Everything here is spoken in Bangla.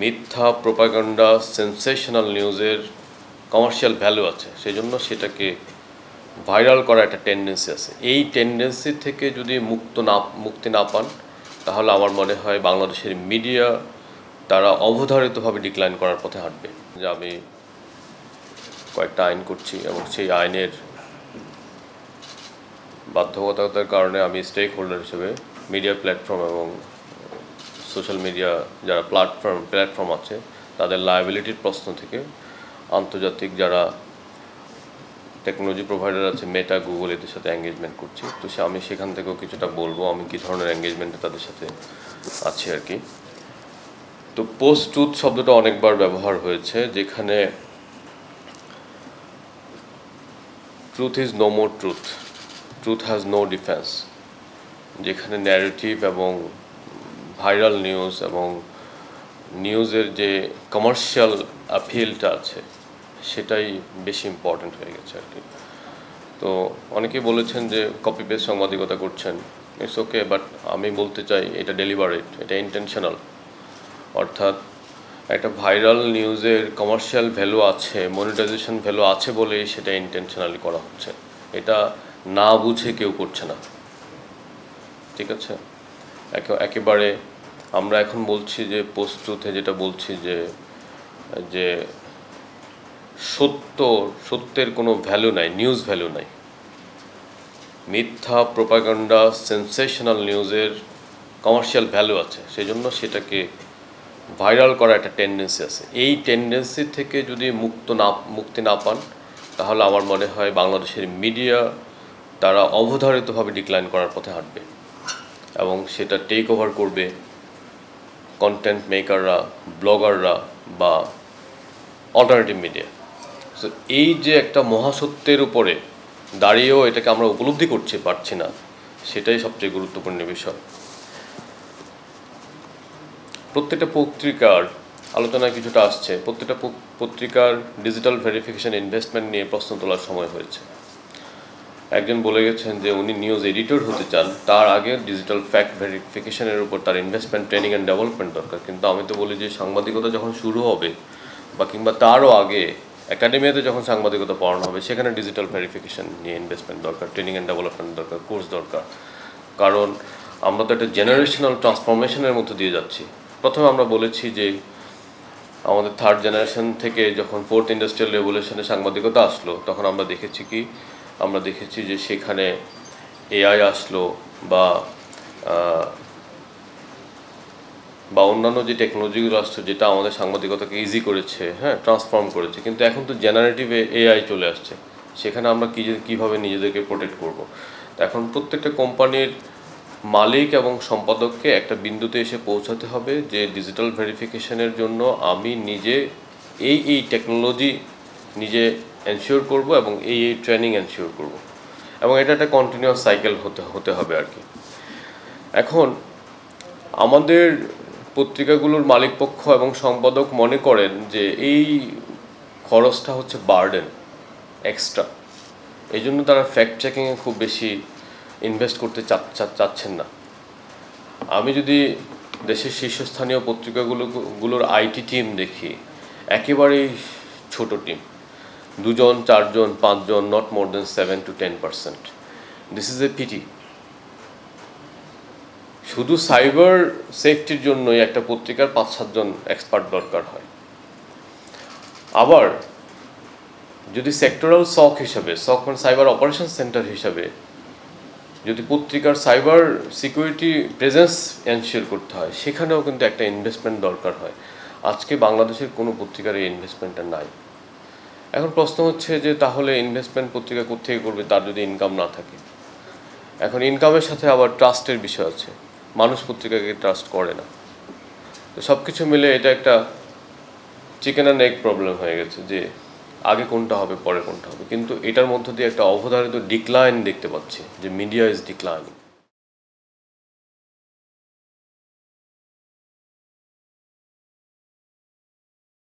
মিথ্যা প্রোপাগান্ডা সেন্সেশনাল নিউজের কমার্শিয়াল ভ্যালু আছে, সেজন্য সেটাকে ভাইরাল করা একটা টেন্ডেন্সি আছে। এই টেন্ডেন্সি থেকে যদি মুক্তি না পান, তাহলে আমার মনে হয় বাংলাদেশের মিডিয়া তারা অবধারিতভাবে ডিক্লাইন করার পথে হাঁটবে। যে আমি কয়েকটা আইন করছি এবং সেই আইনের বাধ্যবাধকতার কারণে আমি স্টেক হোল্ডার হিসেবে মিডিয়া প্ল্যাটফর্ম এবং সোশ্যাল মিডিয়া যারা প্ল্যাটফর্ম আছে তাদের লায়াবিলিটির প্রশ্ন থেকে আন্তর্জাতিক যারা টেকনোলজি প্রোভাইডার আছে, মেটা, গুগল, এদের সাথে এঙ্গেজমেন্ট করছি। তো আমি সেখান থেকেও কিছুটা বলবো আমি কী ধরনের এঙ্গেজমেন্টে তাদের সাথে আছি আর কি। তো পোস্ট ট্রুথ শব্দটা অনেকবার ব্যবহার হয়েছে, যেখানে truth is no more truth, truth has no defence, যেখানে ন্যারেটিভ এবং ভাইরাল নিউজ এবং নিউজের যে কমার্শিয়াল অ্যাপিলটা আছে সেটাই বেশি ইম্পর্ট্যান্ট হয়ে গেছে আর কি। তো অনেকেই বলেছেন যে কপি পেস্ট সাংবাদিকতা করছেন, ইটস ওকে, বাট আমি বলতে চাই এটা ডেলিভারেট, এটা ইন্টেনশনাল। অর্থাৎ একটা ভাইরাল নিউজের কমার্শিয়াল ভ্যালু আছে, মনিটাইজেশন ভ্যালু আছে বলেই সেটা ইন্টেনশনালি করা হচ্ছে, এটা না বুঝে কেউ করছে না, ঠিক আছে। একেবারে আমরা এখন বলছি যে পোস্ট ট্রুথে যেটা বলছি যে সত্যের কোনো ভ্যালু নাই, নিউজ ভ্যালু নাই। মিথ্যা প্রোপাগান্ডা সেন্সেশনাল নিউজের কমার্শিয়াল ভ্যালু আছে, সেজন্য সেটাকে ভাইরাল করা একটা টেন্ডেন্সি আছে। এই টেন্ডেন্সি থেকে যদি মুক্তি না পান, তাহলে আমার মনে হয় বাংলাদেশের মিডিয়া তারা অবধারিতভাবে ডিক্লাইন করার পথে হাঁটবে এবং সেটা টেক ওভার করবে কন্টেন্ট মেকাররা, ব্লগাররা বা অল্টারনেটিভ মিডিয়া। সো এই যে একটা মহাসত্যের উপরে দাঁড়িয়েও এটাকে আমরা উপলব্ধি করতে পারছি না, সেটাই সবচেয়ে গুরুত্বপূর্ণ বিষয়। প্রত্যেকটা পত্রিকার আলোচনায় কিছুটা আসছে, প্রত্যেকটা পত্রিকার ডিজিটাল ভেরিফিকেশন ইনভেস্টমেন্ট নিয়ে প্রশ্ন তোলার সময় হয়েছে। একজন বলে গেছেন যে উনি নিউজ এডিটর হতে চান, তার আগে ডিজিটাল ফ্যাক্ট ভেরিফিকেশনের উপর তার ইনভেস্টমেন্ট, ট্রেনিং অ্যান্ড ডেভেলপমেন্ট দরকার। কিন্তু আমি তো বলি যে সাংবাদিকতা যখন শুরু হবে বা কিংবা তারও আগে একাডেমিতে যখন সাংবাদিকতা পড়ানো হবে, সেখানে ডিজিটাল ভেরিফিকেশন নিয়ে ইনভেস্টমেন্ট দরকার, ট্রেনিং অ্যান্ড ডেভেলপমেন্ট দরকার, কোর্স দরকার। কারণ আমরা তো একটা জেনারেশনাল ট্রান্সফরমেশনের মধ্যে দিয়ে যাচ্ছি। প্রথমে আমরা বলেছি যে আমাদের থার্ড জেনারেশন থেকে যখন ফোর্থ ইন্ডাস্ট্রিয়াল রেভলিউশনে সাংবাদিকতা আসলো, তখন আমরা দেখেছি যে সেখানে এআই আসলো বা অন্যান্য যে টেকনোলজিগুলো আসছে যেটা আমাদের সাংবাদিকতাকে ইজি করেছে, ট্রান্সফর্ম করেছে। কিন্তু এখন তো জেনারেটিভ এআই চলে আসছে, সেখানে আমরা কীভাবে নিজেদেরকে প্রোটেক্ট করব। এখন প্রত্যেকটা কোম্পানির মালিক এবং সম্পাদককে একটা বিন্দুতে এসে পৌঁছাতে হবে যে ডিজিটাল ভেরিফিকেশনের জন্য আমি নিজে এই টেকনোলজি নিজে এনশিওর করব এবং এই ট্রেনিং এনশিওর করব, এবং এটা একটা কন্টিনিউয়াস সাইকেল হতে হবে আর কি। এখন আমাদের পত্রিকাগুলোর মালিকপক্ষ এবং সম্পাদক মনে করেন যে এই খরচটা হচ্ছে বার্ডেন, এক্সট্রা, এই জন্য তারা ফ্যাক্ট চেকিংয়ে খুব বেশি ইনভেস্ট করতে চাচ্ছেন না। আমি যদি দেশের শীর্ষস্থানীয় পত্রিকাগুলোর আইটি টিম দেখি, একেবারেই ছোট টিম, 2 জন 4 জন 5 জন, not more than 7 to 10%। This is A PT. শুধু সাইবার সেফটির জন্যই একটা পত্রিকার 5-7 জন এক্সপার্ট দরকার হয়। আবার যদি সেক্টরাল সক হিসাবে, মানে সাইবার অপারেশন সেন্টার হিসাবে যদি পত্রিকার সাইবার সিকিউরিটি প্রেজেন্স এনশিওর করতে হয়, সেখানেও কিন্তু একটা ইনভেস্টমেন্ট দরকার হয়। আজকে বাংলাদেশের কোনো পত্রিকার এই ইনভেস্টমেন্টটা নাই। এখন প্রশ্ন হচ্ছে যে তাহলে ইনভেস্টমেন্ট পত্রিকা কোত্থেকে করবে তার যদি ইনকাম না থাকে। এখন ইনকামের সাথে আবার ট্রাস্টের বিষয় আছে, মানুষ পত্রিকাকে ট্রাস্ট করে না। তো সব কিছু মিলে এটা একটা চিকেন অ্যান্ড এগ প্রবলেম হয়ে গেছে যে আগে কোনটা হবে পরে কোনটা হবে। কিন্তু এটার মধ্য দিয়ে একটা অবধারিত ডিক্লাইন দেখতে পাচ্ছি, যে মিডিয়া ইজ ডিক্লাইনিং।